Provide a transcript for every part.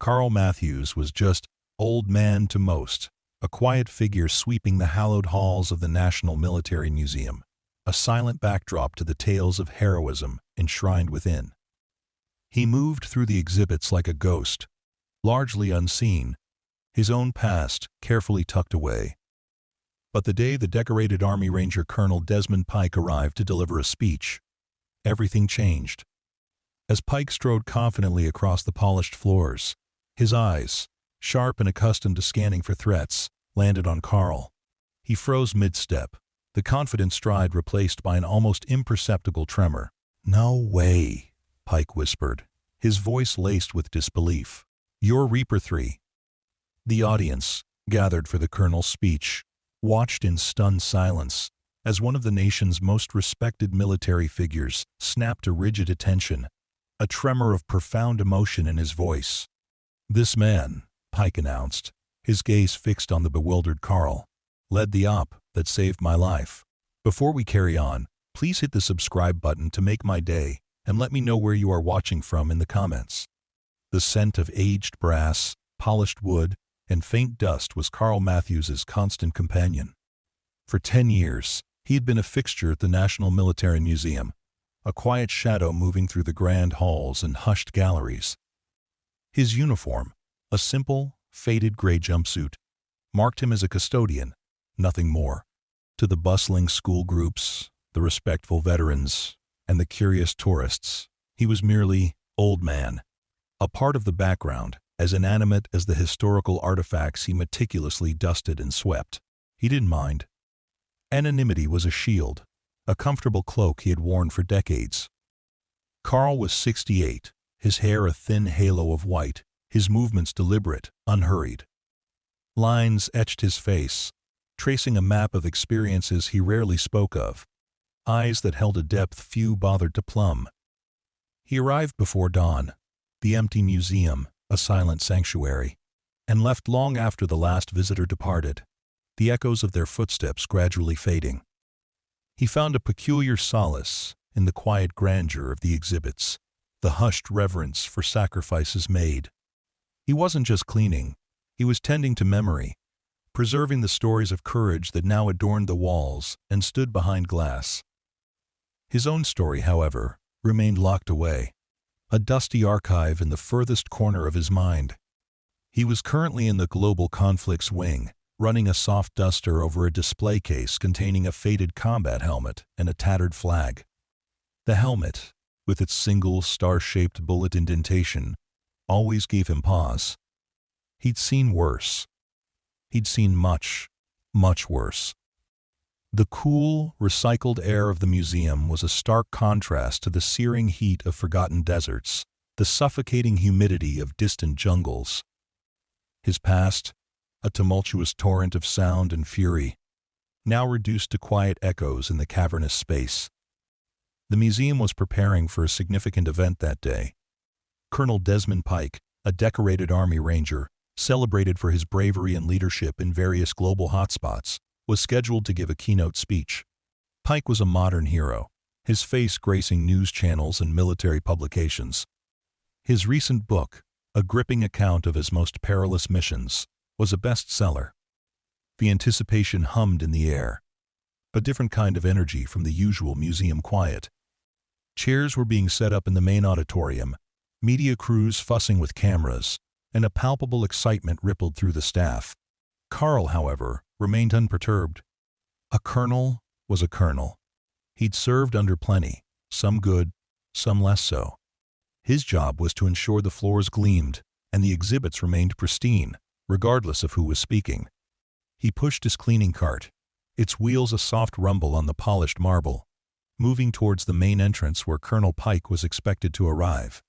Carl Matthews was just old man to most, a quiet figure sweeping the hallowed halls of the National Military Museum, a silent backdrop to the tales of heroism enshrined within. He moved through the exhibits like a ghost, largely unseen, his own past carefully tucked away. But the day the decorated Army Ranger Colonel Desmond Pike arrived to deliver a speech, everything changed. As Pike strode confidently across the polished floors, his eyes, sharp and accustomed to scanning for threats, landed on Carl. He froze mid-step, the confident stride replaced by an almost imperceptible tremor. "No way," Pike whispered, his voice laced with disbelief. "You're Reaper 3. The audience, gathered for the colonel's speech, watched in stunned silence as one of the nation's most respected military figures snapped to rigid attention, a tremor of profound emotion in his voice. "This man," Pike announced, his gaze fixed on the bewildered Carl, "led the op that saved my life. Before we carry on, please hit the subscribe button to make my day and let me know where you are watching from in the comments." The scent of aged brass, polished wood, and faint dust was Carl Matthews's constant companion. For 10 years, he had been a fixture at the National Military Museum, a quiet shadow moving through the grand halls and hushed galleries. His uniform, a simple, faded gray jumpsuit, marked him as a custodian, nothing more. To the bustling school groups, the respectful veterans, and the curious tourists, he was merely old man, a part of the background, as inanimate as the historical artifacts he meticulously dusted and swept. He didn't mind. Anonymity was a shield, a comfortable cloak he had worn for decades. Carl was 68, his hair a thin halo of white, his movements deliberate, unhurried. Lines etched his face, tracing a map of experiences he rarely spoke of, eyes that held a depth few bothered to plumb. He arrived before dawn, the empty museum, a silent sanctuary, and left long after the last visitor departed, the echoes of their footsteps gradually fading. He found a peculiar solace in the quiet grandeur of the exhibits, the hushed reverence for sacrifices made. He wasn't just cleaning, he was tending to memory, preserving the stories of courage that now adorned the walls and stood behind glass. His own story, however, remained locked away, a dusty archive in the furthest corner of his mind. He was currently in the Global Conflicts Wing, running a soft duster over a display case containing a faded combat helmet and a tattered flag. The helmet, with its single star-shaped bullet indentation, always gave him pause. He'd seen worse. He'd seen much, much worse. The cool, recycled air of the museum was a stark contrast to the searing heat of forgotten deserts, the suffocating humidity of distant jungles. His past, a tumultuous torrent of sound and fury, now reduced to quiet echoes in the cavernous space. The museum was preparing for a significant event that day. Colonel Desmond Pike, a decorated Army Ranger, celebrated for his bravery and leadership in various global hotspots, was scheduled to give a keynote speech. Pike was a modern hero, his face gracing news channels and military publications. His recent book, a gripping account of his most perilous missions, was a bestseller. The anticipation hummed in the air, a different kind of energy from the usual museum quiet. Chairs were being set up in the main auditorium, media crews fussing with cameras, and a palpable excitement rippled through the staff. Carl, however, remained unperturbed. A colonel was a colonel. He'd served under plenty, some good, some less so. His job was to ensure the floors gleamed and the exhibits remained pristine, regardless of who was speaking. He pushed his cleaning cart, its wheels a soft rumble on the polished marble, moving towards the main entrance where Colonel Pike was expected to arrive.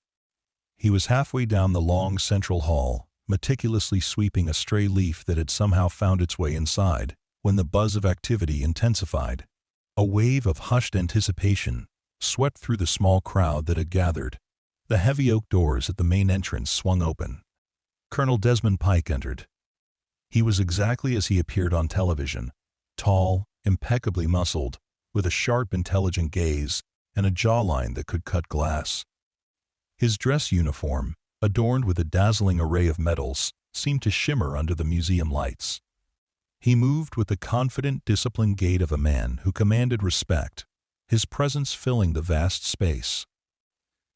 He was halfway down the long central hall, meticulously sweeping a stray leaf that had somehow found its way inside, when the buzz of activity intensified. A wave of hushed anticipation swept through the small crowd that had gathered. The heavy oak doors at the main entrance swung open. Colonel Desmond Pike entered. He was exactly as he appeared on television, tall, impeccably muscled, with a sharp, intelligent gaze and a jawline that could cut glass. His dress uniform, adorned with a dazzling array of medals, seemed to shimmer under the museum lights. He moved with the confident, disciplined gait of a man who commanded respect, his presence filling the vast space.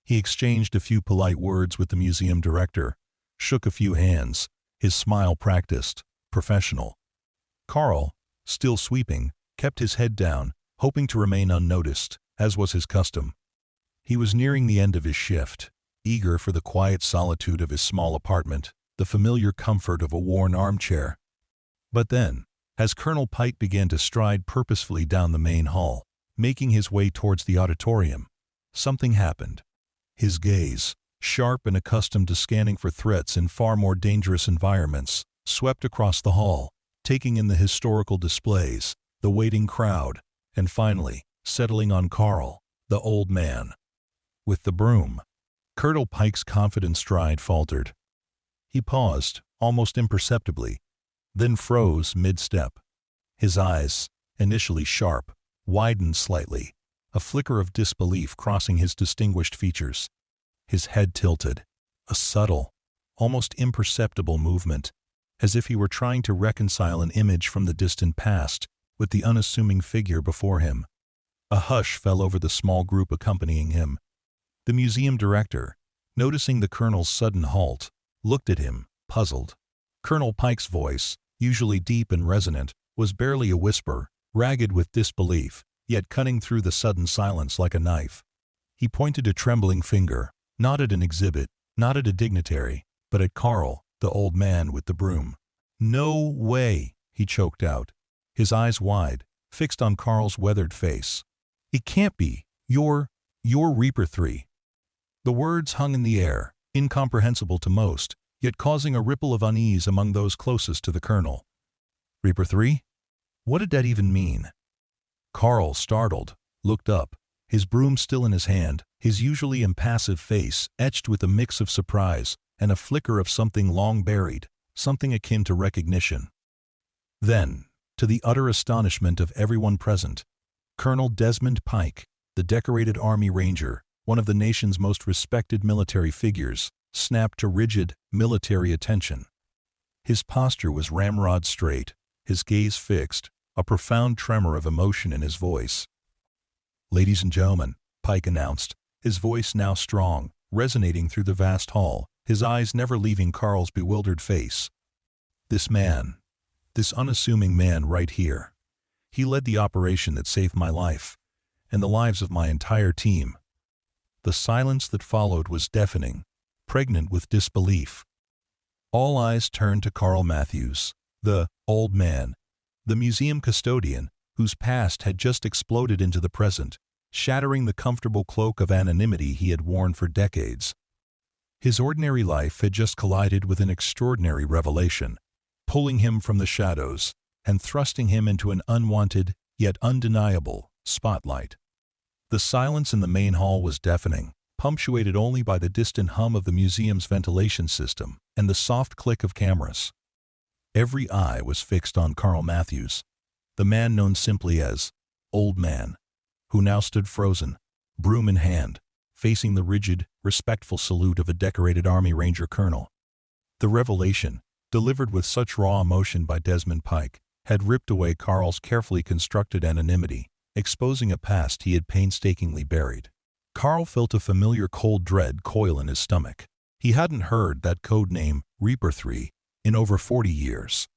He exchanged a few polite words with the museum director, shook a few hands, his smile practiced, professional. Carl, still sweeping, kept his head down, hoping to remain unnoticed, as was his custom. He was nearing the end of his shift, eager for the quiet solitude of his small apartment, the familiar comfort of a worn armchair. But then, as Colonel Pike began to stride purposefully down the main hall, making his way towards the auditorium, something happened. His gaze, sharp and accustomed to scanning for threats in far more dangerous environments, swept across the hall, taking in the historical displays, the waiting crowd, and finally, settling on Carl, the old man. With the broom, Colonel Pike's confident stride faltered. He paused, almost imperceptibly, then froze mid-step. His eyes, initially sharp, widened slightly, a flicker of disbelief crossing his distinguished features. His head tilted, a subtle, almost imperceptible movement, as if he were trying to reconcile an image from the distant past with the unassuming figure before him. A hush fell over the small group accompanying him. The museum director, noticing the colonel's sudden halt, looked at him, puzzled. Colonel Pike's voice, usually deep and resonant, was barely a whisper, ragged with disbelief, yet cutting through the sudden silence like a knife. He pointed a trembling finger, not at an exhibit, not at a dignitary, but at Carl, the old man with the broom. "No way," he choked out, his eyes wide, fixed on Carl's weathered face. "It can't be. You're Reaper 3. The words hung in the air, incomprehensible to most, yet causing a ripple of unease among those closest to the colonel. Reaper 3? What did that even mean? Carl, startled, looked up, his broom still in his hand, his usually impassive face etched with a mix of surprise and a flicker of something long buried, something akin to recognition. Then, to the utter astonishment of everyone present, Colonel Desmond Pike, the decorated Army Ranger, one of the nation's most respected military figures, snapped to rigid, military attention. His posture was ramrod straight, his gaze fixed, a profound tremor of emotion in his voice. "Ladies and gentlemen," Pike announced, his voice now strong, resonating through the vast hall, his eyes never leaving Carl's bewildered face. "This man, this unassuming man right here, he led the operation that saved my life, and the lives of my entire team." The silence that followed was deafening, pregnant with disbelief. All eyes turned to Carl Matthews, the old man, the museum custodian, whose past had just exploded into the present, shattering the comfortable cloak of anonymity he had worn for decades. His ordinary life had just collided with an extraordinary revelation, pulling him from the shadows and thrusting him into an unwanted, yet undeniable, spotlight. The silence in the main hall was deafening, punctuated only by the distant hum of the museum's ventilation system and the soft click of cameras. Every eye was fixed on Carl Matthews, the man known simply as Old Man, who now stood frozen, broom in hand, facing the rigid, respectful salute of a decorated Army Ranger colonel. The revelation, delivered with such raw emotion by Desmond Pike, had ripped away Carl's carefully constructed anonymity, exposing a past he had painstakingly buried. Carl felt a familiar cold dread coil in his stomach. He hadn't heard that code name, Reaper 3, in over 40 years.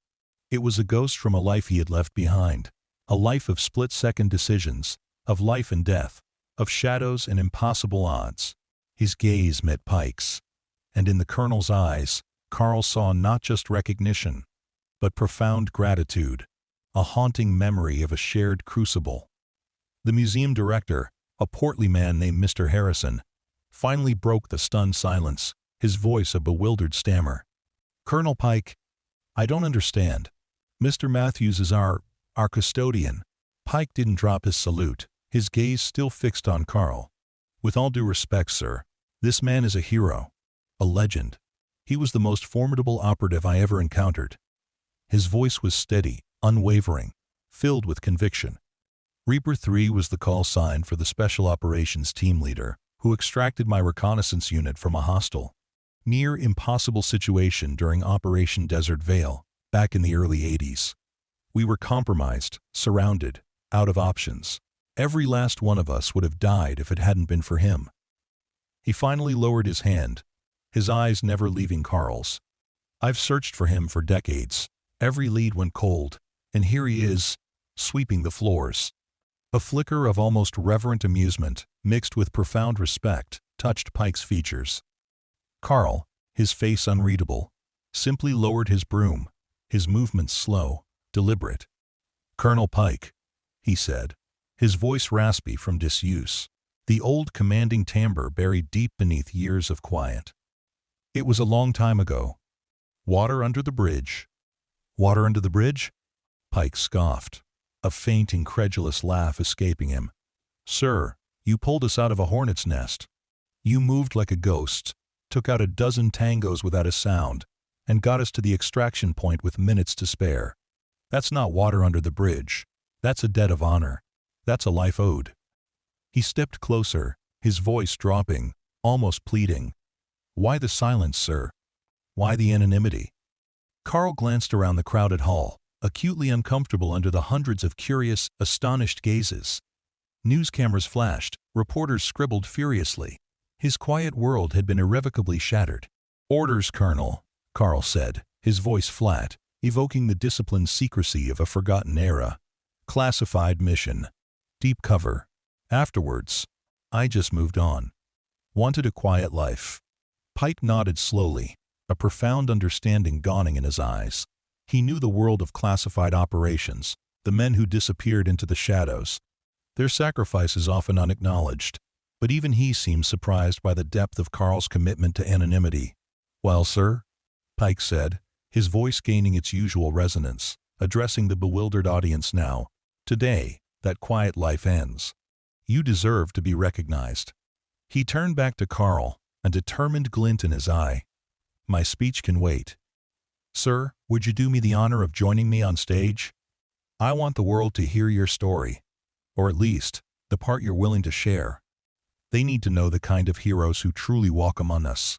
It was a ghost from a life he had left behind, a life of split-second decisions, of life and death, of shadows and impossible odds. His gaze met Pike's, and in the colonel's eyes, Carl saw not just recognition, but profound gratitude, a haunting memory of a shared crucible. The museum director, a portly man named Mr. Harrison, finally broke the stunned silence, his voice a bewildered stammer. "Colonel Pike, I don't understand. Mr. Matthews is our custodian." Pike didn't drop his salute, his gaze still fixed on Carl. "With all due respect, sir, this man is a hero, a legend. He was the most formidable operative I ever encountered." His voice was steady, unwavering, filled with conviction. Reaper 3 was the call sign for the Special Operations team leader, who extracted my reconnaissance unit from a hostile. Near impossible situation during Operation Desert Veil, back in the early 80s. We were compromised, surrounded, out of options. Every last one of us would have died if it hadn't been for him. He finally lowered his hand, his eyes never leaving Carl's. I've searched for him for decades. Every lead went cold, and here he is, sweeping the floors. A flicker of almost reverent amusement, mixed with profound respect, touched Pike's features. Carl, his face unreadable, simply lowered his broom, his movements slow, deliberate. "Colonel Pike," he said, his voice raspy from disuse, the old commanding timbre buried deep beneath years of quiet. "It was a long time ago. Water under the bridge." "Water under the bridge?" Pike scoffed, a faint, incredulous laugh escaping him. "Sir, you pulled us out of a hornet's nest. You moved like a ghost, took out a dozen tangos without a sound, and got us to the extraction point with minutes to spare. That's not water under the bridge. That's a debt of honor. That's a life owed." He stepped closer, his voice dropping, almost pleading. "Why the silence, sir? Why the anonymity?" Carl glanced around the crowded hall, acutely uncomfortable under the hundreds of curious, astonished gazes. News cameras flashed, reporters scribbled furiously. His quiet world had been irrevocably shattered. "Orders, Colonel," Carl said, his voice flat, evoking the disciplined secrecy of a forgotten era. "Classified mission. Deep cover. Afterwards, I just moved on. Wanted a quiet life." Pike nodded slowly, a profound understanding dawning in his eyes. He knew the world of classified operations, the men who disappeared into the shadows. Their sacrifices often unacknowledged, but even he seemed surprised by the depth of Carl's commitment to anonymity. "Well, sir," Pike said, his voice gaining its usual resonance, addressing the bewildered audience now. "Today, that quiet life ends. You deserve to be recognized." He turned back to Carl, a determined glint in his eye. "My speech can wait. Sir, would you do me the honor of joining me on stage? I want the world to hear your story, or at least, the part you're willing to share. They need to know the kind of heroes who truly walk among us."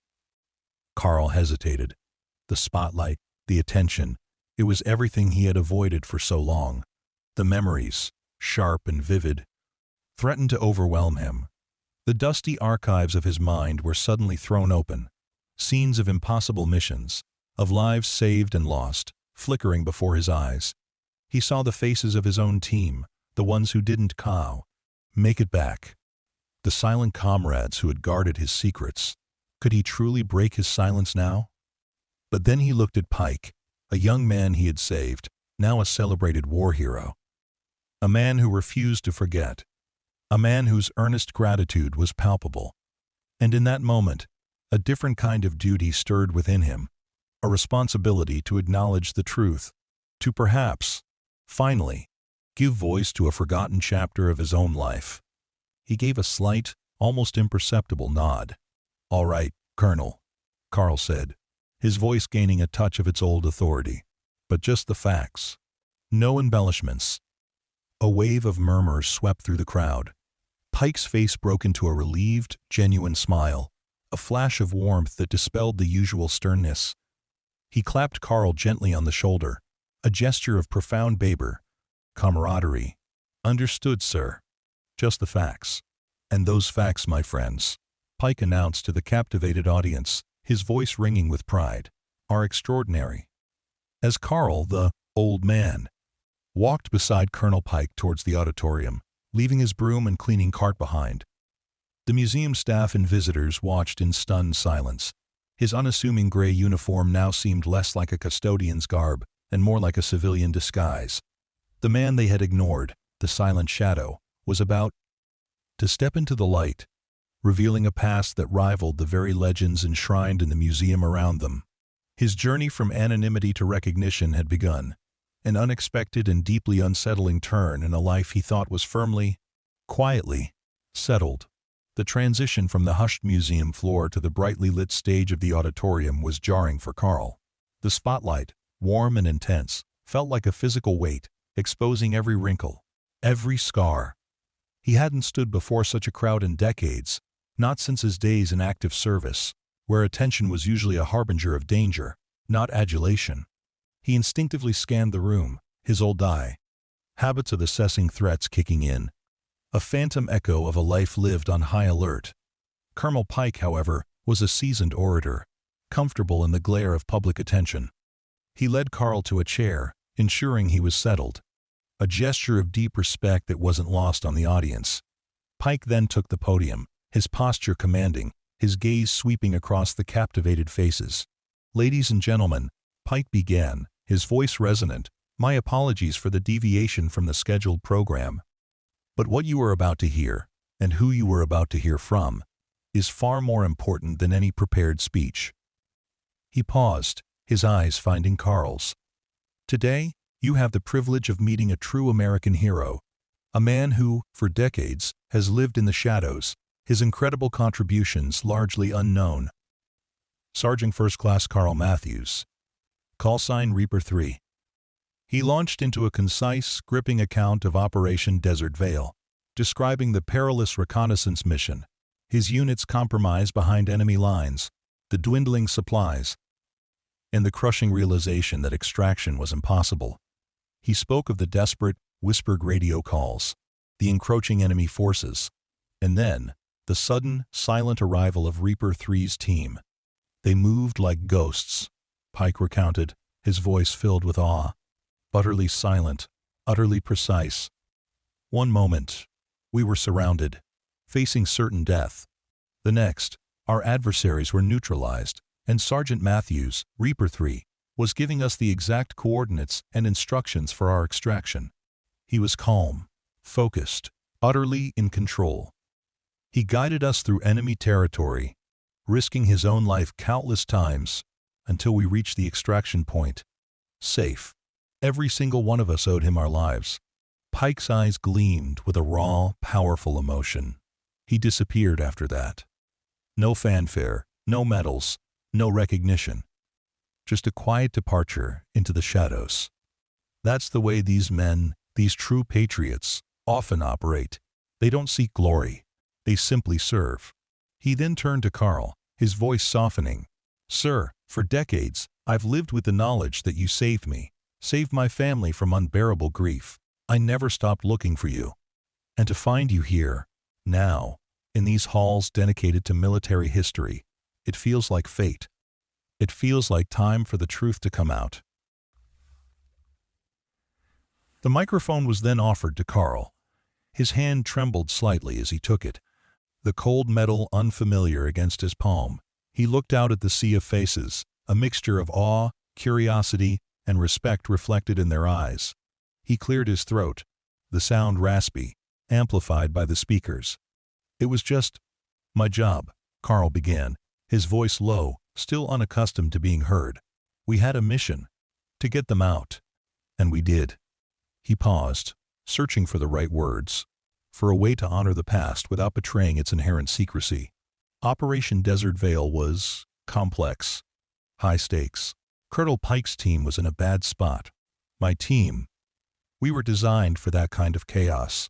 Carl hesitated. The spotlight, the attention, it was everything he had avoided for so long. The memories, sharp and vivid, threatened to overwhelm him. The dusty archives of his mind were suddenly thrown open. Scenes of impossible missions, of lives saved and lost, flickering before his eyes. He saw the faces of his own team, the ones who didn't make it back. The silent comrades who had guarded his secrets. Could he truly break his silence now? But then he looked at Pike, a young man he had saved, now a celebrated war hero. A man who refused to forget. A man whose earnest gratitude was palpable. And in that moment, a different kind of duty stirred within him. A responsibility to acknowledge the truth. To perhaps, finally, give voice to a forgotten chapter of his own life. He gave a slight, almost imperceptible nod. "All right, Colonel," Carl said, his voice gaining a touch of its old authority. "But just the facts. No embellishments." A wave of murmurs swept through the crowd. Pike's face broke into a relieved, genuine smile, a flash of warmth that dispelled the usual sternness. He clapped Carl gently on the shoulder, a gesture of profound camaraderie. "Understood, sir. Just the facts. And those facts, my friends," Pike announced to the captivated audience, his voice ringing with pride, "are extraordinary." As Carl, the old man, walked beside Colonel Pike towards the auditorium, leaving his broom and cleaning cart behind, the museum staff and visitors watched in stunned silence. His unassuming gray uniform now seemed less like a custodian's garb and more like a civilian disguise. The man they had ignored, the silent shadow, was about to step into the light, revealing a past that rivaled the very legends enshrined in the museum around them. His journey from anonymity to recognition had begun, an unexpected and deeply unsettling turn in a life he thought was firmly, quietly, settled. The transition from the hushed museum floor to the brightly lit stage of the auditorium was jarring for Carl. The spotlight, warm and intense, felt like a physical weight, exposing every wrinkle, every scar. He hadn't stood before such a crowd in decades, not since his days in active service. where attention was usually a harbinger of danger, not adulation. He instinctively scanned the room, his old eye, habits of assessing threats kicking in, a phantom echo of a life lived on high alert. Colonel Pike, however, was a seasoned orator, comfortable in the glare of public attention. He led Carl to a chair, ensuring he was settled, a gesture of deep respect that wasn't lost on the audience. Pike then took the podium, his posture commanding, his gaze sweeping across the captivated faces. "Ladies and gentlemen," Pike began, his voice resonant, "my apologies for the deviation from the scheduled program. But what you are about to hear, and who you are about to hear from, is far more important than any prepared speech." He paused, his eyes finding Carl's. "Today, you have the privilege of meeting a true American hero, a man who, for decades, has lived in the shadows, his incredible contributions largely unknown. Sergeant First Class Carl Matthews. Call sign Reaper 3. He launched into a concise, gripping account of Operation Desert Veil, describing the perilous reconnaissance mission, his unit's compromise behind enemy lines, the dwindling supplies, and the crushing realization that extraction was impossible. He spoke of the desperate, whispered radio calls, the encroaching enemy forces, and then, the sudden, silent arrival of Reaper 3's team. "They moved like ghosts," Pike recounted, his voice filled with awe. "Utterly silent, utterly precise. One moment, we were surrounded, facing certain death. The next, our adversaries were neutralized, and Sergeant Matthews, Reaper 3, was giving us the exact coordinates and instructions for our extraction. He was calm, focused, utterly in control. He guided us through enemy territory, risking his own life countless times, until we reached the extraction point. Safe. Every single one of us owed him our lives." Pike's eyes gleamed with a raw, powerful emotion. He disappeared after that. No fanfare, no medals, no recognition. Just a quiet departure into the shadows. That's the way these men, these true patriots, often operate. They don't seek glory. They simply serve. He then turned to Carl, his voice softening. "Sir, for decades, I've lived with the knowledge that you saved me, saved my family from unbearable grief. I never stopped looking for you. And to find you here, now, in these halls dedicated to military history, it feels like fate. It feels like time for the truth to come out." The microphone was then offered to Carl. His hand trembled slightly as he took it, the cold metal unfamiliar against his palm. He looked out at the sea of faces, a mixture of awe, curiosity, and respect reflected in their eyes. He cleared his throat, the sound raspy, amplified by the speakers. "It was just my job," Carl began, his voice low, still unaccustomed to being heard. "We had a mission, to get them out. And we did." He paused, searching for the right words, for a way to honor the past without betraying its inherent secrecy. Operation Desert Veil was complex, high stakes. Colonel Pike's team was in a bad spot. My team, we were designed for that kind of chaos.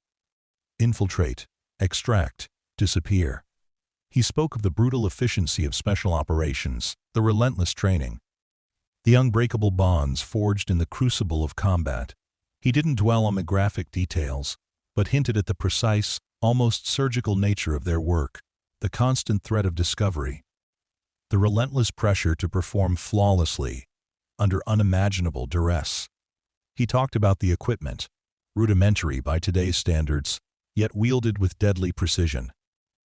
Infiltrate, extract, disappear. He spoke of the brutal efficiency of special operations, the relentless training, the unbreakable bonds forged in the crucible of combat. He didn't dwell on the graphic details, but hinted at the precise, almost surgical nature of their work, the constant threat of discovery, the relentless pressure to perform flawlessly under unimaginable duress. He talked about the equipment, rudimentary by today's standards, yet wielded with deadly precision.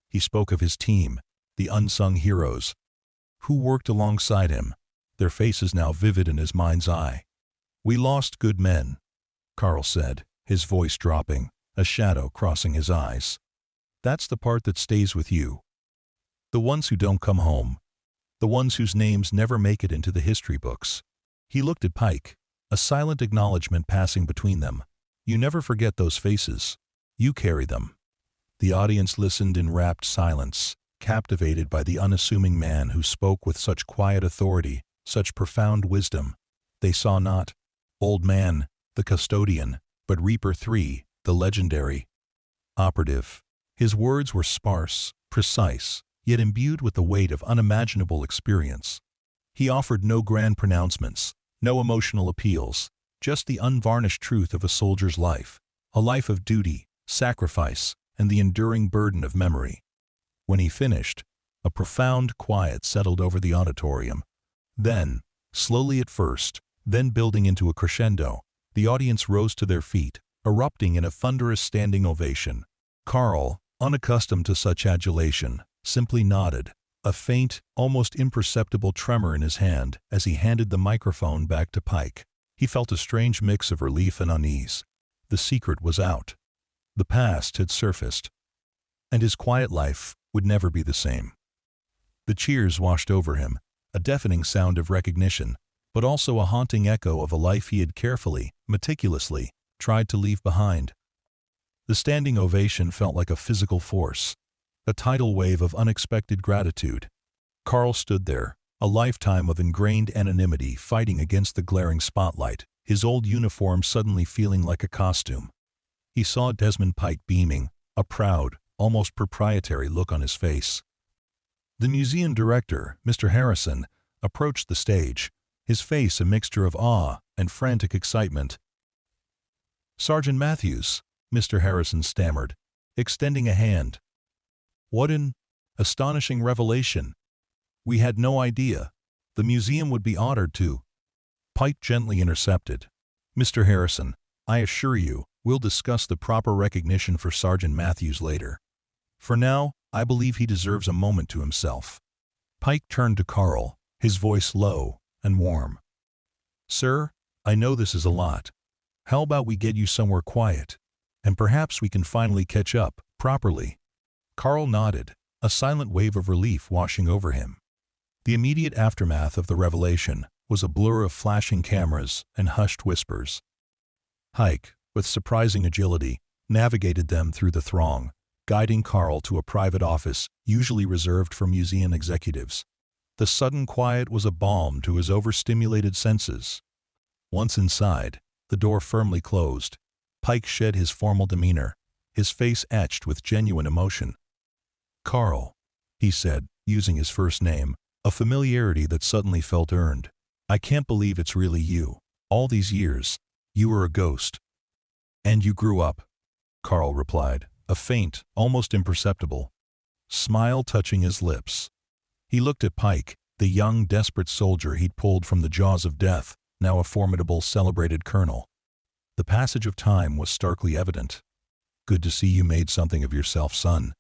He spoke of his team, the unsung heroes, who worked alongside him, their faces now vivid in his mind's eye. "We lost good men," Carl said, his voice dropping, a shadow crossing his eyes. "That's the part that stays with you. The ones who don't come home. The ones whose names never make it into the history books." He looked at Pike, a silent acknowledgement passing between them. "You never forget those faces. You carry them." The audience listened in rapt silence, captivated by the unassuming man who spoke with such quiet authority, such profound wisdom. They saw not Old Man, the custodian, but Reaper 3, the legendary operative. His words were sparse, precise, yet imbued with the weight of unimaginable experience. He offered no grand pronouncements, no emotional appeals, just the unvarnished truth of a soldier's life, a life of duty, sacrifice, and the enduring burden of memory. When he finished, a profound quiet settled over the auditorium. Then, slowly at first, then building into a crescendo, the audience rose to their feet, erupting in a thunderous standing ovation. Carl, unaccustomed to such adulation, simply nodded, a faint, almost imperceptible tremor in his hand as he handed the microphone back to Pike. He felt a strange mix of relief and unease. The secret was out. The past had surfaced. And his quiet life would never be the same. The cheers washed over him, a deafening sound of recognition, but also a haunting echo of a life he had carefully, meticulously, tried to leave behind. The standing ovation felt like a physical force, a tidal wave of unexpected gratitude. Carl stood there, a lifetime of ingrained anonymity fighting against the glaring spotlight, his old uniform suddenly feeling like a costume. He saw Desmond Pike beaming, a proud, almost proprietary look on his face. The museum director, Mr. Harrison, approached the stage, his face a mixture of awe and frantic excitement. "Sergeant Matthews," Mr. Harrison stammered, extending a hand. "What an astonishing revelation! We had no idea. The museum would be honored to—" Pike gently intercepted. "Mr. Harrison, I assure you, we'll discuss the proper recognition for Sergeant Matthews later. For now, I believe he deserves a moment to himself." Pike turned to Carl, his voice low and warm. "Sir, I know this is a lot. How about we get you somewhere quiet, and perhaps we can finally catch up, properly?" Carl nodded, a silent wave of relief washing over him. The immediate aftermath of the revelation was a blur of flashing cameras and hushed whispers. Pike, with surprising agility, navigated them through the throng, guiding Carl to a private office usually reserved for museum executives. The sudden quiet was a balm to his overstimulated senses. Once inside, the door firmly closed, Pike shed his formal demeanor, his face etched with genuine emotion. "Carl," he said, using his first name, a familiarity that suddenly felt earned. "I can't believe it's really you. All these years, you were a ghost." "And you grew up," Carl replied, a faint, almost imperceptible smile touching his lips. He looked at Pike, the young, desperate soldier he'd pulled from the jaws of death, now a formidable, celebrated colonel. The passage of time was starkly evident. "Good to see you made something of yourself, son."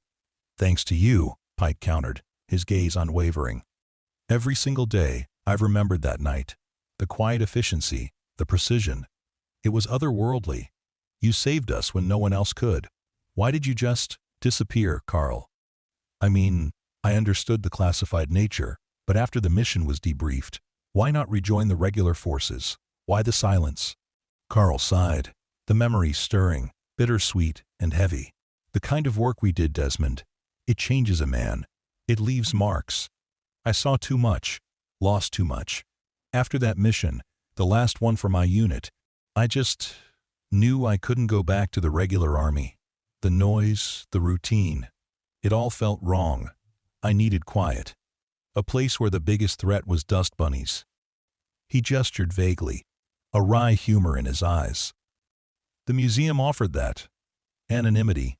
"Thanks to you," Pike countered, his gaze unwavering. "Every single day, I've remembered that night. The quiet efficiency, the precision. It was otherworldly. You saved us when no one else could. Why did you just disappear, Carl?" "I mean, I understood the classified nature, but after the mission was debriefed, why not rejoin the regular forces? Why the silence?" Carl sighed, the memory stirring, bittersweet and heavy. "The kind of work we did, Desmond, it changes a man. It leaves marks. I saw too much, lost too much. After that mission, the last one for my unit, I just knew I couldn't go back to the regular army. The noise, the routine, it all felt wrong. I needed quiet. A place where the biggest threat was dust bunnies." He gestured vaguely, a wry humor in his eyes. "The museum offered that. Anonymity.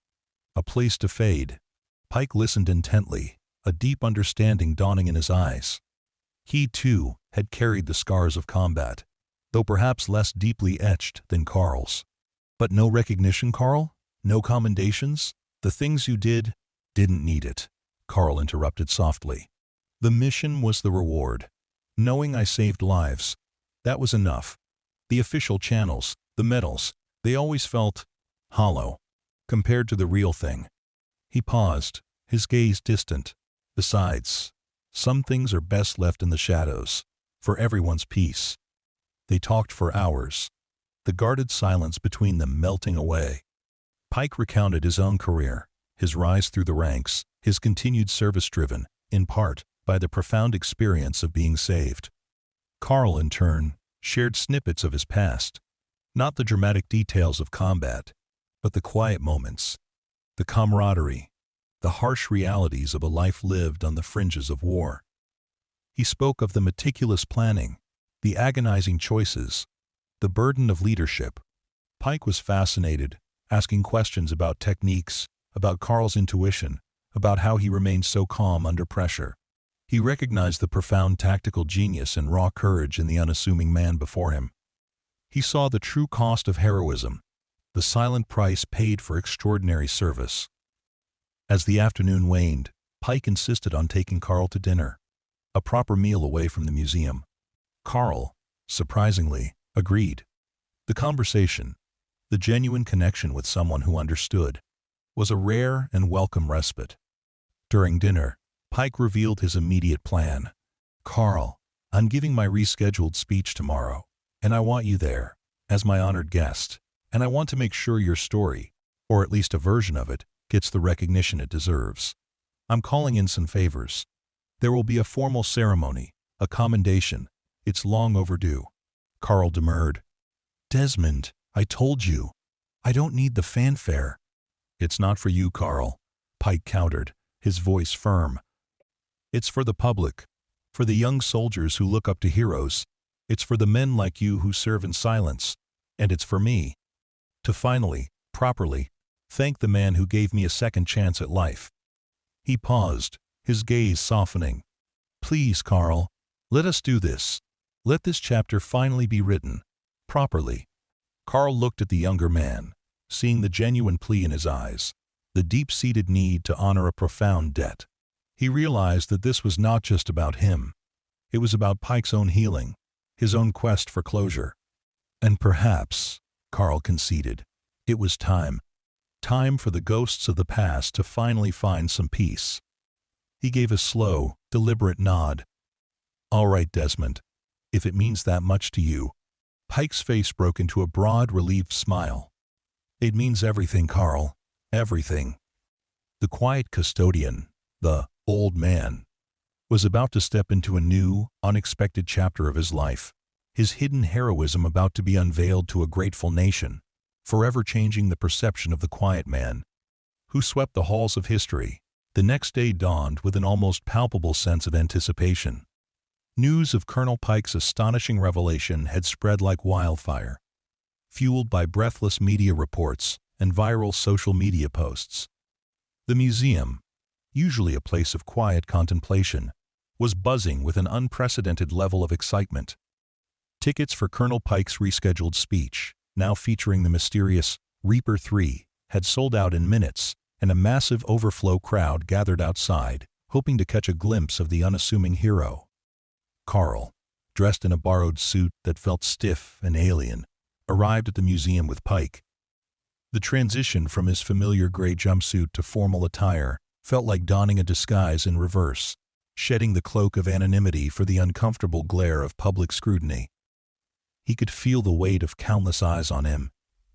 A place to fade." Pike listened intently, a deep understanding dawning in his eyes. He, too, had carried the scars of combat, though perhaps less deeply etched than Carl's. "But no recognition, Carl? No commendations? The things you didn't need it," Carl interrupted softly. "The mission was the reward. Knowing I saved lives, that was enough. The official channels, the medals, they always felt hollow compared to the real thing." He paused, his gaze distant. "Besides, some things are best left in the shadows, for everyone's peace." They talked for hours, the guarded silence between them melting away. Pike recounted his own career, his rise through the ranks, his continued service driven, in part, by the profound experience of being saved. Carl, in turn, shared snippets of his past, not the dramatic details of combat, but the quiet moments, the camaraderie, the harsh realities of a life lived on the fringes of war. He spoke of the meticulous planning, the agonizing choices, the burden of leadership. Pike was fascinated, asking questions about techniques, about Carl's intuition, about how he remained so calm under pressure. He recognized the profound tactical genius and raw courage in the unassuming man before him. He saw the true cost of heroism, the silent price paid for extraordinary service. As the afternoon waned, Pike insisted on taking Carl to dinner, a proper meal away from the museum. Carl, surprisingly, agreed. The conversation, the genuine connection with someone who understood, was a rare and welcome respite. During dinner, Pike revealed his immediate plan. "Carl, I'm giving my rescheduled speech tomorrow, and I want you there, as my honored guest, and I want to make sure your story, or at least a version of it, gets the recognition it deserves. I'm calling in some favors. There will be a formal ceremony, a commendation. It's long overdue." Carl demurred. "Desmond, I told you. I don't need the fanfare." "It's not for you, Carl," Pike countered, his voice firm. "It's for the public, for the young soldiers who look up to heroes. It's for the men like you who serve in silence, and it's for me to finally, properly, thank the man who gave me a second chance at life." He paused, his gaze softening. "Please, Carl, let us do this. Let this chapter finally be written, properly." Carl looked at the younger man, seeing the genuine plea in his eyes, the deep-seated need to honor a profound debt. He realized that this was not just about him. It was about Pike's own healing, his own quest for closure. And perhaps, Carl conceded, it was time. Time for the ghosts of the past to finally find some peace. He gave a slow, deliberate nod. "All right, Desmond, if it means that much to you." Pike's face broke into a broad, relieved smile. "It means everything, Carl, everything." The quiet custodian, the old man, was about to step into a new, unexpected chapter of his life, his hidden heroism about to be unveiled to a grateful nation, forever changing the perception of the quiet man who swept the halls of history. The next day dawned with an almost palpable sense of anticipation. News of Colonel Pike's astonishing revelation had spread like wildfire, fueled by breathless media reports and viral social media posts. The museum, usually a place of quiet contemplation, was buzzing with an unprecedented level of excitement. Tickets for Colonel Pike's rescheduled speech, now featuring the mysterious Reaper 3, had sold out in minutes, and a massive overflow crowd gathered outside, hoping to catch a glimpse of the unassuming hero. Carl, dressed in a borrowed suit that felt stiff and alien, arrived at the museum with Pike. The transition from his familiar gray jumpsuit to formal attire felt like donning a disguise in reverse, shedding the cloak of anonymity for the uncomfortable glare of public scrutiny. He could feel the weight of countless eyes on him,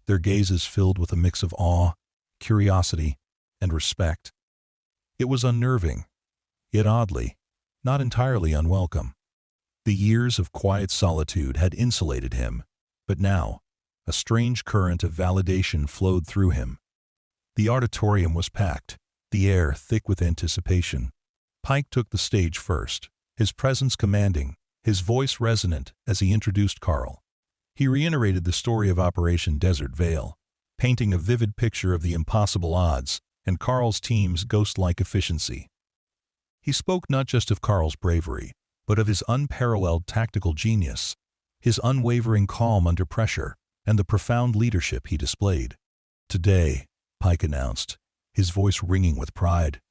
their gazes filled with a mix of awe, curiosity, and respect. It was unnerving, yet oddly, not entirely unwelcome. The years of quiet solitude had insulated him, but now, a strange current of validation flowed through him. The auditorium was packed, the air thick with anticipation. Pike took the stage first, his presence commanding, his voice resonant as he introduced Carl. He reiterated the story of Operation Desert Veil, painting a vivid picture of the impossible odds and Carl's team's ghost-like efficiency. He spoke not just of Carl's bravery, but of his unparalleled tactical genius, his unwavering calm under pressure, and the profound leadership he displayed. "Today," Pike announced, his voice ringing with pride,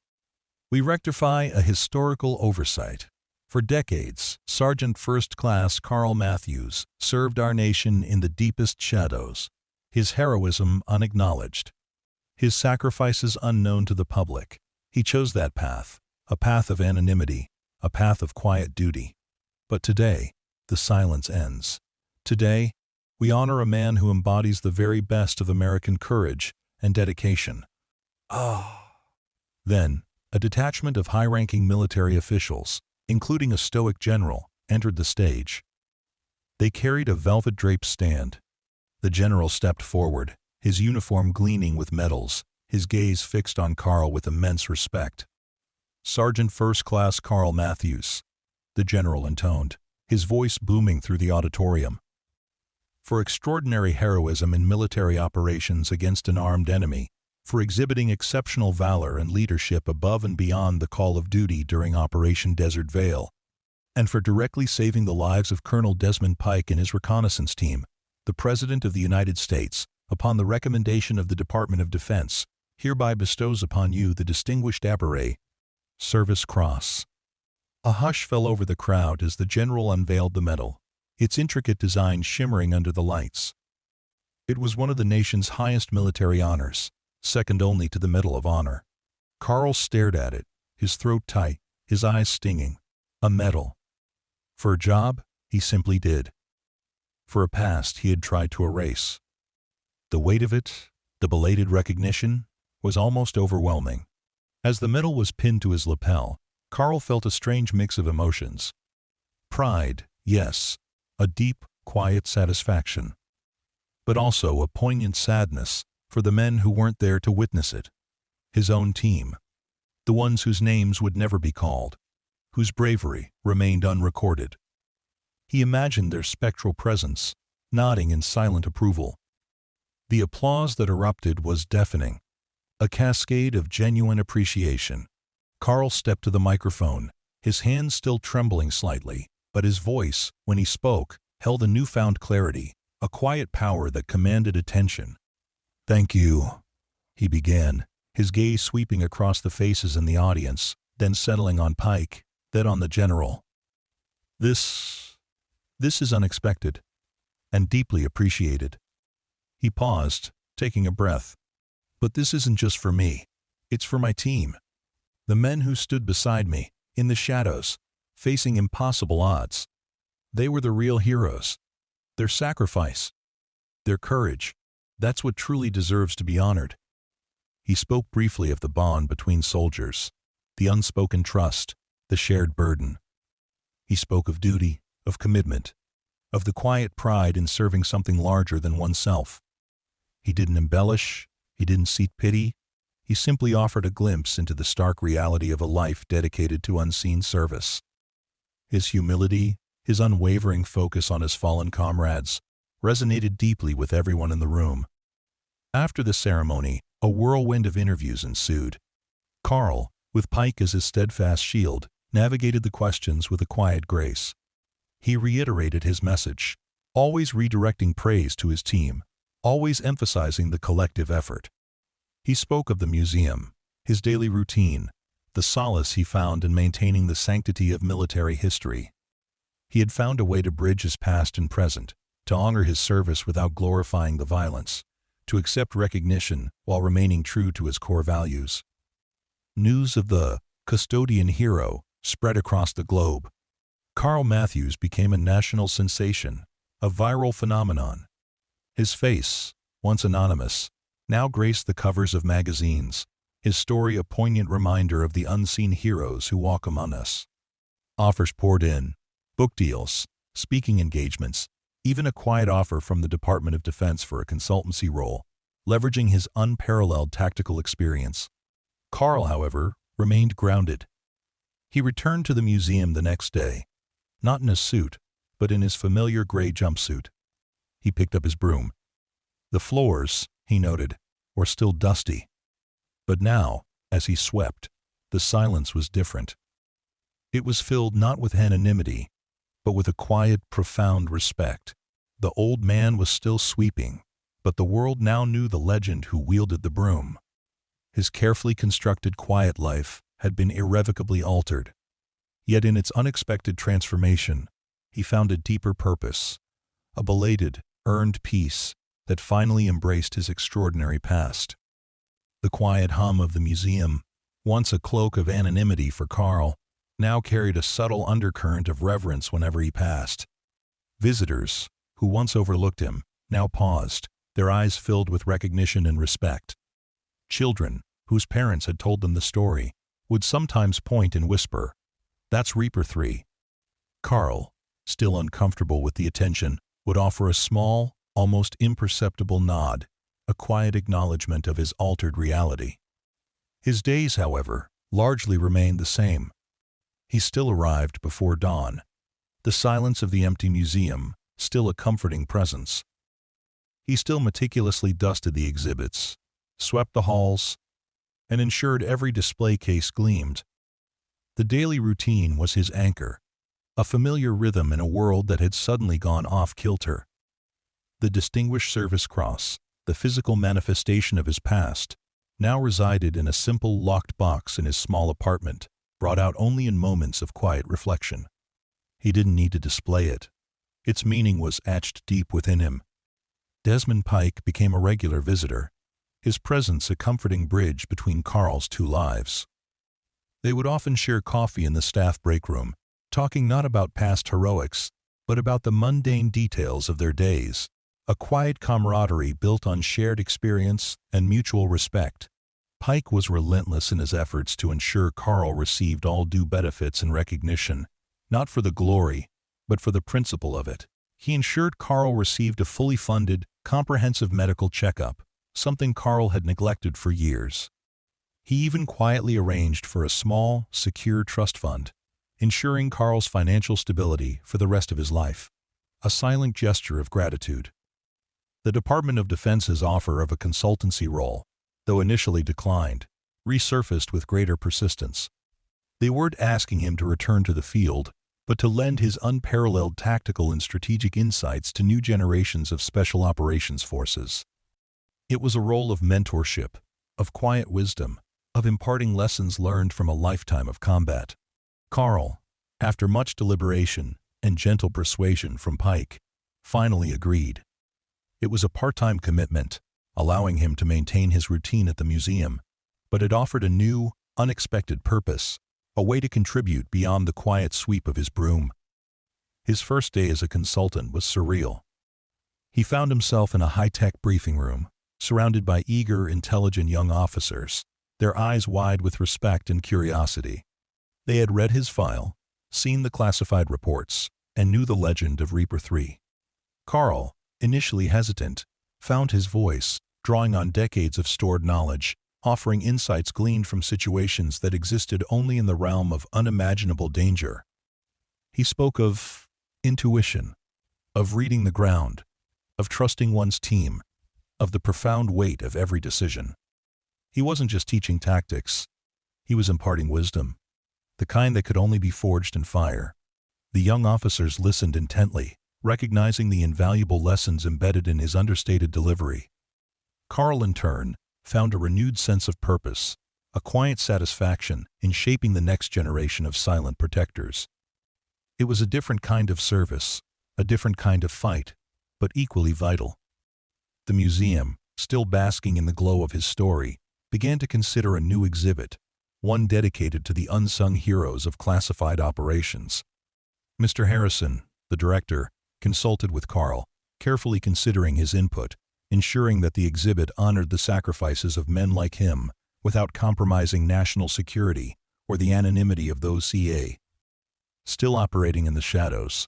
"we rectify a historical oversight. For decades, Sergeant First Class Carl Matthews served our nation in the deepest shadows, his heroism unacknowledged, his sacrifices unknown to the public. He chose that path, a path of anonymity, a path of quiet duty. But today, the silence ends. Today, we honor a man who embodies the very best of American courage and dedication." Then, a detachment of high-ranking military officials, including a stoic general, entered the stage. They carried a velvet-draped stand. The general stepped forward, his uniform gleaming with medals, his gaze fixed on Carl with immense respect. "Sergeant First Class Carl Matthews," the general intoned, his voice booming through the auditorium. "For extraordinary heroism in military operations against an armed enemy, for exhibiting exceptional valor and leadership above and beyond the call of duty during Operation Desert Veil, and for directly saving the lives of Colonel Desmond Pike and his reconnaissance team, the President of the United States, upon the recommendation of the Department of Defense, hereby bestows upon you the Distinguished Apparatus Service Cross." A hush fell over the crowd as the general unveiled the medal, its intricate design shimmering under the lights. It was one of the nation's highest military honors, second only to the Medal of Honor. Carl stared at it, his throat tight, his eyes stinging. A medal. For a job, he simply did. For a past he had tried to erase. The weight of it, the belated recognition, was almost overwhelming. As the medal was pinned to his lapel, Carl felt a strange mix of emotions. Pride, yes, a deep, quiet satisfaction. But also a poignant sadness for the men who weren't there to witness it. His own team. The ones whose names would never be called, whose bravery remained unrecorded. He imagined their spectral presence, nodding in silent approval. The applause that erupted was deafening, a cascade of genuine appreciation. Carl stepped to the microphone, his hands still trembling slightly, but his voice, when he spoke, held a newfound clarity, a quiet power that commanded attention. "Thank you," he began, his gaze sweeping across the faces in the audience, then settling on Pike, then on the general. This is unexpected, and deeply appreciated." He paused, taking a breath. "But this isn't just for me. It's for my team. The men who stood beside me, in the shadows, facing impossible odds. They were the real heroes. Their sacrifice, their courage, that's what truly deserves to be honored." He spoke briefly of the bond between soldiers, the unspoken trust, the shared burden. He spoke of duty, of commitment, of the quiet pride in serving something larger than oneself. He didn't embellish, he didn't seek pity, he simply offered a glimpse into the stark reality of a life dedicated to unseen service. His humility, his unwavering focus on his fallen comrades, resonated deeply with everyone in the room. After the ceremony, a whirlwind of interviews ensued. Carl, with Pike as his steadfast shield, navigated the questions with a quiet grace. He reiterated his message, always redirecting praise to his team, always emphasizing the collective effort. He spoke of the museum, his daily routine, the solace he found in maintaining the sanctity of military history. He had found a way to bridge his past and present, to honor his service without glorifying the violence, to accept recognition while remaining true to his core values. News of the custodian hero spread across the globe. Carl Matthews became a national sensation, a viral phenomenon. His face, once anonymous, now graced the covers of magazines, his story a poignant reminder of the unseen heroes who walk among us. Offers poured in, book deals, speaking engagements, even a quiet offer from the Department of Defense for a consultancy role, leveraging his unparalleled tactical experience. Carl, however, remained grounded. He returned to the museum the next day, not in a suit, but in his familiar gray jumpsuit. He picked up his broom. The floors, he noted, were still dusty. But now, as he swept, the silence was different. It was filled not with anonymity, but with a quiet, profound respect. The old man was still sweeping, but the world now knew the legend who wielded the broom. His carefully constructed quiet life had been irrevocably altered. Yet in its unexpected transformation, he found a deeper purpose, a belated, earned peace that finally embraced his extraordinary past. The quiet hum of the museum, once a cloak of anonymity for Carl, now carried a subtle undercurrent of reverence whenever he passed. Visitors, who once overlooked him, now paused, their eyes filled with recognition and respect. Children, whose parents had told them the story, would sometimes point and whisper, "That's Reaper 3. Carl, still uncomfortable with the attention, would offer a small, almost imperceptible nod, a quiet acknowledgement of his altered reality. His days, however, largely remained the same. He still arrived before dawn, the silence of the empty museum still a comforting presence. He still meticulously dusted the exhibits, swept the halls, and ensured every display case gleamed. The daily routine was his anchor, a familiar rhythm in a world that had suddenly gone off-kilter. The Distinguished Service Cross, the physical manifestation of his past, now resided in a simple locked box in his small apartment, brought out only in moments of quiet reflection. He didn't need to display it. Its meaning was etched deep within him. Desmond Pike became a regular visitor, his presence a comforting bridge between Carl's two lives. They would often share coffee in the staff break room, talking not about past heroics, but about the mundane details of their days, a quiet camaraderie built on shared experience and mutual respect. Pike was relentless in his efforts to ensure Carl received all due benefits and recognition, not for the glory, but for the principle of it. He ensured Carl received a fully funded, comprehensive medical checkup, something Carl had neglected for years. He even quietly arranged for a small, secure trust fund, ensuring Carl's financial stability for the rest of his life, a silent gesture of gratitude. The Department of Defense's offer of a consultancy role, though initially declined, resurfaced with greater persistence. They weren't asking him to return to the field, but to lend his unparalleled tactical and strategic insights to new generations of special operations forces. It was a role of mentorship, of quiet wisdom, of imparting lessons learned from a lifetime of combat. Carl, after much deliberation and gentle persuasion from Pike, finally agreed. It was a part-time commitment, allowing him to maintain his routine at the museum, but it offered a new, unexpected purpose, a way to contribute beyond the quiet sweep of his broom. His first day as a consultant was surreal. He found himself in a high-tech briefing room, surrounded by eager, intelligent young officers, their eyes wide with respect and curiosity. They had read his file, seen the classified reports, and knew the legend of Reaper 3. Carl, initially hesitant, found his voice, drawing on decades of stored knowledge, offering insights gleaned from situations that existed only in the realm of unimaginable danger. He spoke of intuition, of reading the ground, of trusting one's team, of the profound weight of every decision. He wasn't just teaching tactics, he was imparting wisdom, the kind that could only be forged in fire. The young officers listened intently, recognizing the invaluable lessons embedded in his understated delivery. Carl, in turn, found a renewed sense of purpose, a quiet satisfaction in shaping the next generation of silent protectors. It was a different kind of service, a different kind of fight, but equally vital. The museum, still basking in the glow of his story, began to consider a new exhibit, one dedicated to the unsung heroes of classified operations. Mr. Harrison, the director, consulted with Carl, carefully considering his input, ensuring that the exhibit honored the sacrifices of men like him without compromising national security or the anonymity of those still operating in the shadows.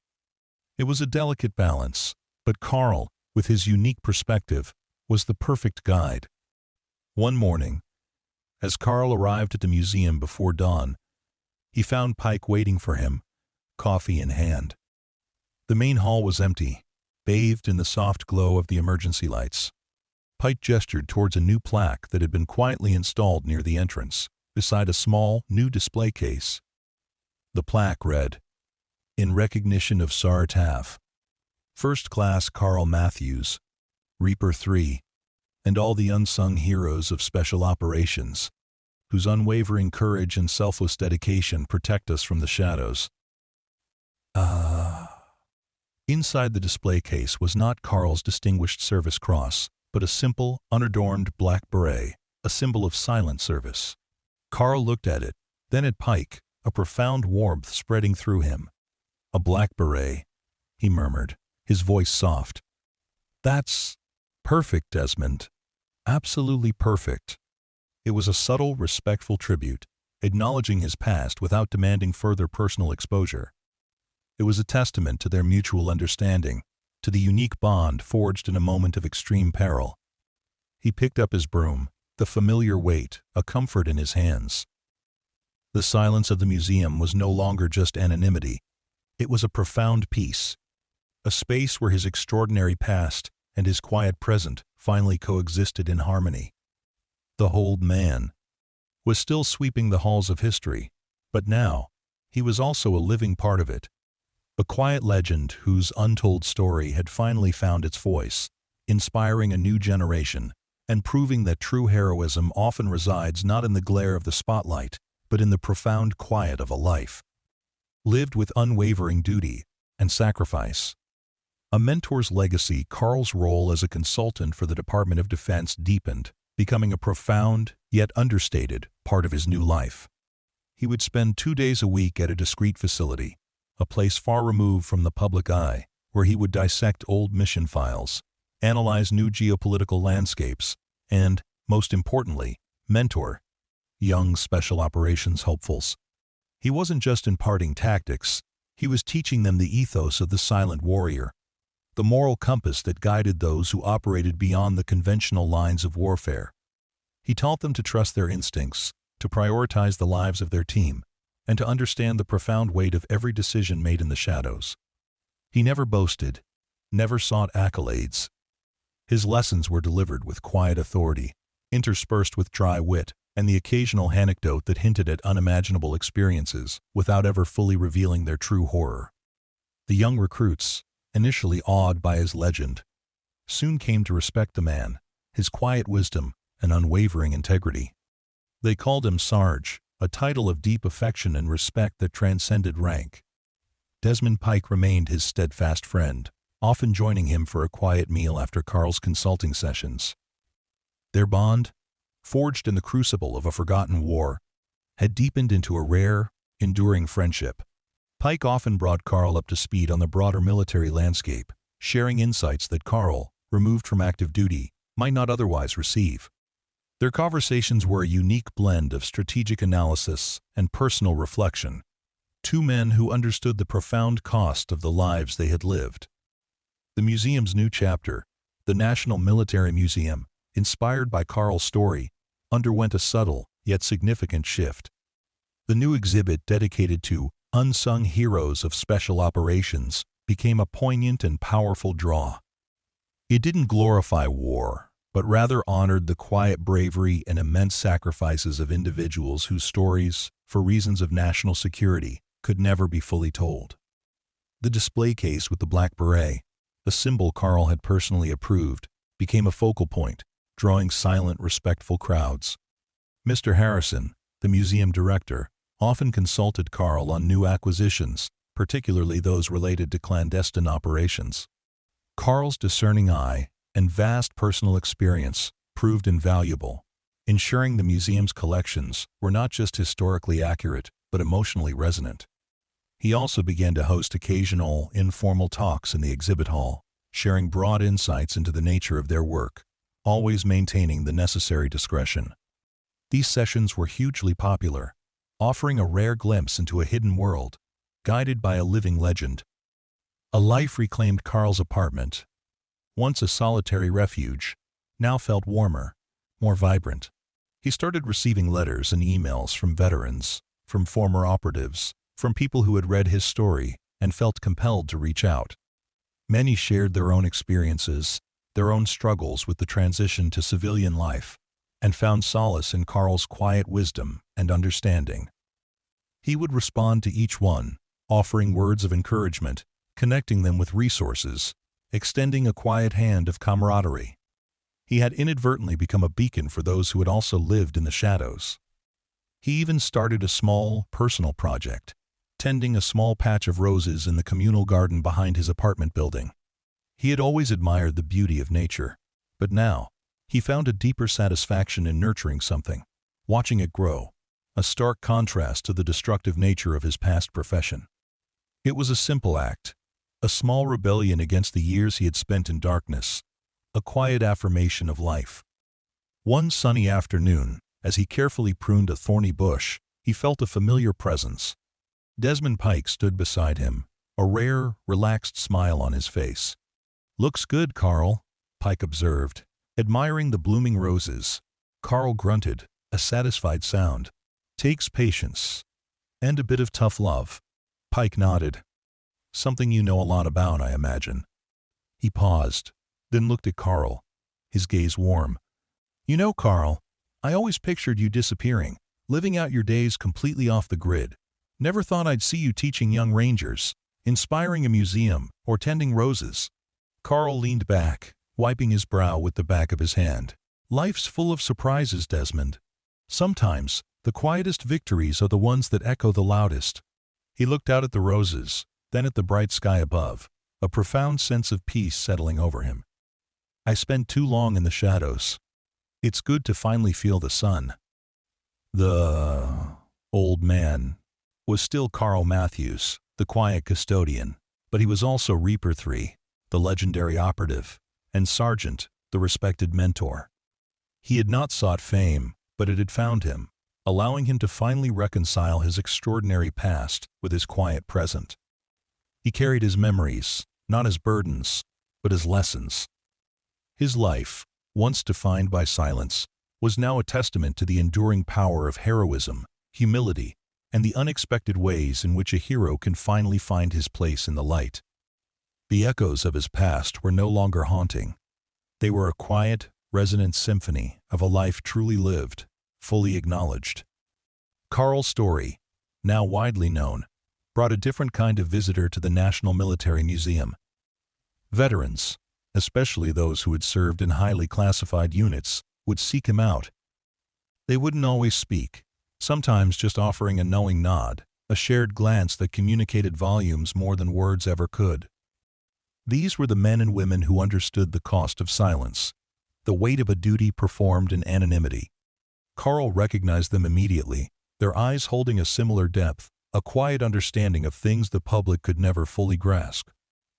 It was a delicate balance, but Carl, with his unique perspective, was the perfect guide. One morning, as Carl arrived at the museum before dawn, he found Pike waiting for him, coffee in hand. The main hall was empty, bathed in the soft glow of the emergency lights. Pike gestured towards a new plaque that had been quietly installed near the entrance, beside a small, new display case. The plaque read, "In recognition of Sar Taff, First Class Carl Matthews, Reaper 3, and all the unsung heroes of special operations, whose unwavering courage and selfless dedication protect us from the shadows." Inside the display case was not Carl's Distinguished Service Cross, but a simple, unadorned black beret, a symbol of silent service. Carl looked at it, then at Pike, a profound warmth spreading through him. "A black beret," he murmured, his voice soft. "That's perfect, Desmond. Absolutely perfect." It was a subtle, respectful tribute, acknowledging his past without demanding further personal exposure. It was a testament to their mutual understanding, to the unique bond forged in a moment of extreme peril. He picked up his broom, the familiar weight, a comfort in his hands. The silence of the museum was no longer just anonymity. It was a profound peace, a space where his extraordinary past and his quiet present finally coexisted in harmony. The old man was still sweeping the halls of history, but now he was also a living part of it, a quiet legend whose untold story had finally found its voice, inspiring a new generation and proving that true heroism often resides not in the glare of the spotlight, but in the profound quiet of a life lived with unwavering duty and sacrifice. A mentor's legacy, Carl's role as a consultant for the Department of Defense deepened, becoming a profound, yet understated, part of his new life. He would spend 2 days a week at a discreet facility, a place far removed from the public eye, where he would dissect old mission files, analyze new geopolitical landscapes, and, most importantly, mentor young special operations hopefuls. He wasn't just imparting tactics, he was teaching them the ethos of the silent warrior, the moral compass that guided those who operated beyond the conventional lines of warfare. He taught them to trust their instincts, to prioritize the lives of their team, and to understand the profound weight of every decision made in the shadows. He never boasted, never sought accolades. His lessons were delivered with quiet authority, interspersed with dry wit, and the occasional anecdote that hinted at unimaginable experiences without ever fully revealing their true horror. The young recruits, initially awed by his legend, soon came to respect the man, his quiet wisdom, and unwavering integrity. They called him Sarge, a title of deep affection and respect that transcended rank. Desmond Pike remained his steadfast friend, often joining him for a quiet meal after Carl's consulting sessions. Their bond, forged in the crucible of a forgotten war, had deepened into a rare, enduring friendship. Pike often brought Carl up to speed on the broader military landscape, sharing insights that Carl, removed from active duty, might not otherwise receive. Their conversations were a unique blend of strategic analysis and personal reflection, two men who understood the profound cost of the lives they had lived. The museum's new chapter, the National Military Museum, inspired by Carl's story, underwent a subtle yet significant shift. The new exhibit dedicated to unsung heroes of special operations became a poignant and powerful draw. It didn't glorify war, but rather honored the quiet bravery and immense sacrifices of individuals whose stories, for reasons of national security, could never be fully told. The display case with the black beret, a symbol Carl had personally approved, became a focal point, drawing silent, respectful crowds. Mr. Harrison, the museum director, often consulted Carl on new acquisitions, particularly those related to clandestine operations. Carl's discerning eye and vast personal experience proved invaluable, ensuring the museum's collections were not just historically accurate, but emotionally resonant. He also began to host occasional, informal talks in the exhibit hall, sharing broad insights into the nature of their work, always maintaining the necessary discretion. These sessions were hugely popular, offering a rare glimpse into a hidden world, guided by a living legend. A life reclaimed Carl's apartment, once a solitary refuge, now felt warmer, more vibrant. He started receiving letters and emails from veterans, from former operatives, from people who had read his story and felt compelled to reach out. Many shared their own experiences, their own struggles with the transition to civilian life, and found solace in Carl's quiet wisdom and understanding. He would respond to each one, offering words of encouragement, connecting them with resources, extending a quiet hand of camaraderie. He had inadvertently become a beacon for those who had also lived in the shadows. He even started a small, personal project, tending a small patch of roses in the communal garden behind his apartment building. He had always admired the beauty of nature, but now he found a deeper satisfaction in nurturing something, watching it grow, a stark contrast to the destructive nature of his past profession. It was a simple act, a small rebellion against the years he had spent in darkness, a quiet affirmation of life. One sunny afternoon, as he carefully pruned a thorny bush, he felt a familiar presence. Desmond Pike stood beside him, a rare, relaxed smile on his face. "Looks good, Carl," Pike observed, Admiring the blooming roses, Carl grunted, a satisfied sound. Takes patience. And a bit of tough love. Pike nodded. Something you know a lot about, I imagine. He paused, then looked at Carl, his gaze warm. You know, Carl, I always pictured you disappearing, living out your days completely off the grid. Never thought I'd see you teaching young rangers, inspiring a museum, or tending roses. Carl leaned back, wiping his brow with the back of his hand. Life's full of surprises, Desmond. Sometimes, the quietest victories are the ones that echo the loudest. He looked out at the roses, then at the bright sky above, a profound sense of peace settling over him. I spent too long in the shadows. It's good to finally feel the sun. The old man was still Carl Matthews, the quiet custodian, but he was also Reaper 3, the legendary operative, and Sergeant, the respected mentor. He had not sought fame, but it had found him, allowing him to finally reconcile his extraordinary past with his quiet present. He carried his memories, not as burdens, but as lessons. His life, once defined by silence, was now a testament to the enduring power of heroism, humility, and the unexpected ways in which a hero can finally find his place in the light. The echoes of his past were no longer haunting. They were a quiet, resonant symphony of a life truly lived, fully acknowledged. Carl's story, now widely known, brought a different kind of visitor to the National Military Museum. Veterans, especially those who had served in highly classified units, would seek him out. They wouldn't always speak, sometimes just offering a knowing nod, a shared glance that communicated volumes more than words ever could. These were the men and women who understood the cost of silence, the weight of a duty performed in anonymity. Carl recognized them immediately, their eyes holding a similar depth, a quiet understanding of things the public could never fully grasp.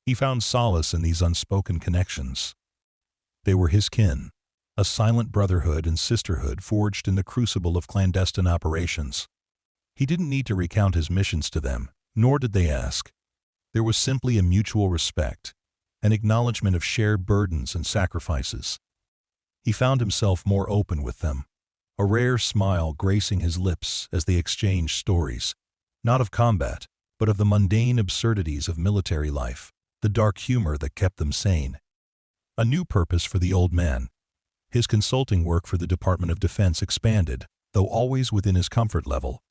He found solace in these unspoken connections. They were his kin, a silent brotherhood and sisterhood forged in the crucible of clandestine operations. He didn't need to recount his missions to them, nor did they ask. There was simply a mutual respect, an acknowledgement of shared burdens and sacrifices. He found himself more open with them, a rare smile gracing his lips as they exchanged stories, not of combat, but of the mundane absurdities of military life, the dark humor that kept them sane. A new purpose for the old man. His consulting work for the Department of Defense expanded, though always within his comfort level.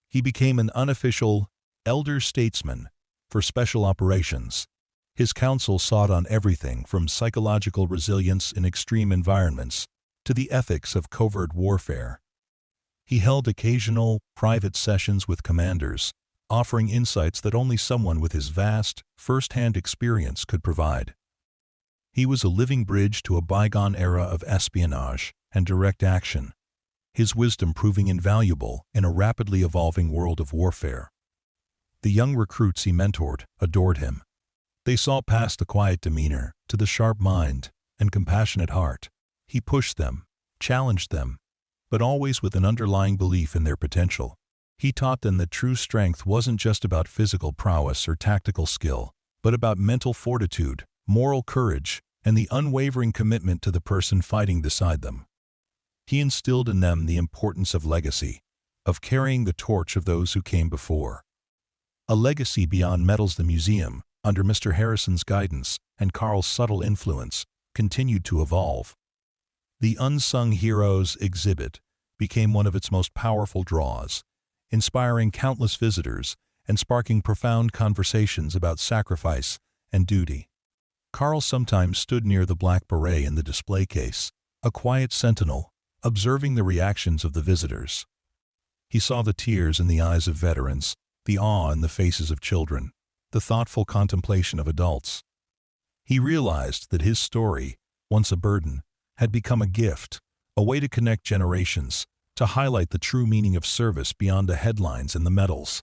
He became an unofficial elder statesman for special operations. His counsel sought on everything from psychological resilience in extreme environments to the ethics of covert warfare. He held occasional, private sessions with commanders, offering insights that only someone with his vast, first-hand experience could provide. He was a living bridge to a bygone era of espionage and direct action, his wisdom proving invaluable in a rapidly evolving world of warfare. The young recruits he mentored adored him. They saw past the quiet demeanor to the sharp mind and compassionate heart. He pushed them, challenged them, but always with an underlying belief in their potential. He taught them that true strength wasn't just about physical prowess or tactical skill, but about mental fortitude, moral courage, and the unwavering commitment to the person fighting beside them. He instilled in them the importance of legacy, of carrying the torch of those who came before. A legacy beyond medals. The museum, under Mr. Harrison's guidance and Carl's subtle influence, continued to evolve. The Unsung Heroes exhibit became one of its most powerful draws, inspiring countless visitors and sparking profound conversations about sacrifice and duty. Carl sometimes stood near the black beret in the display case, a quiet sentinel, observing the reactions of the visitors. He saw the tears in the eyes of veterans, the awe in the faces of children, the thoughtful contemplation of adults. He realized that his story, once a burden, had become a gift, a way to connect generations, to highlight the true meaning of service beyond the headlines and the medals.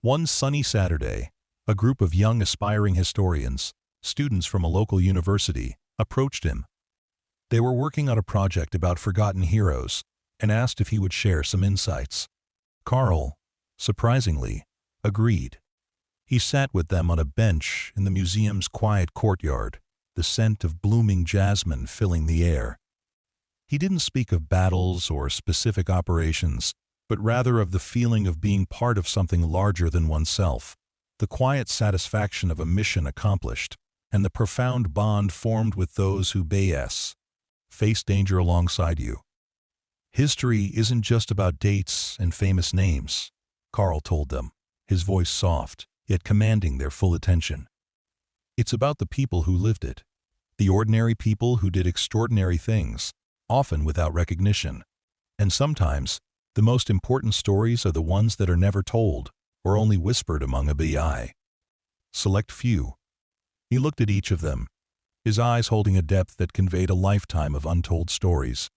One sunny Saturday, a group of young aspiring historians, students from a local university, approached him. They were working on a project about forgotten heroes and asked if he would share some insights. Carl, surprisingly, agreed. He sat with them on a bench in the museum's quiet courtyard, the scent of blooming jasmine filling the air. He didn't speak of battles or specific operations, but rather of the feeling of being part of something larger than oneself, the quiet satisfaction of a mission accomplished, and the profound bond formed with those who face danger alongside you. History isn't just about dates and famous names, Carl told them, his voice soft, yet commanding their full attention. It's about the people who lived it, the ordinary people who did extraordinary things, often without recognition. And sometimes, the most important stories are the ones that are never told, or only whispered among a select few. He looked at each of them, his eyes holding a depth that conveyed a lifetime of untold stories.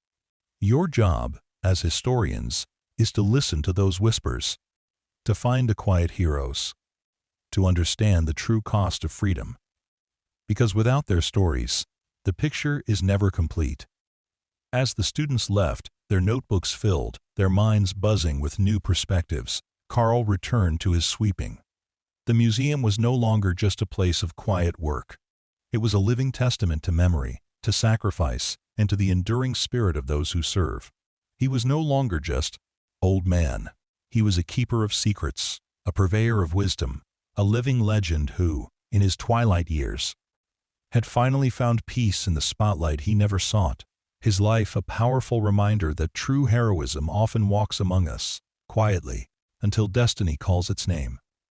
Your job, as historians, is to listen to those whispers, to find the quiet heroes, to understand the true cost of freedom. Because without their stories, the picture is never complete. As the students left, their notebooks filled, their minds buzzing with new perspectives, Carl returned to his sweeping. The museum was no longer just a place of quiet work. It was a living testament to memory, to sacrifice, and to the enduring spirit of those who serve. He was no longer just old man. He was a keeper of secrets, a purveyor of wisdom, a living legend who, in his twilight years, had finally found peace in the spotlight he never sought. His life a powerful reminder that true heroism often walks among us, quietly, until destiny calls its name.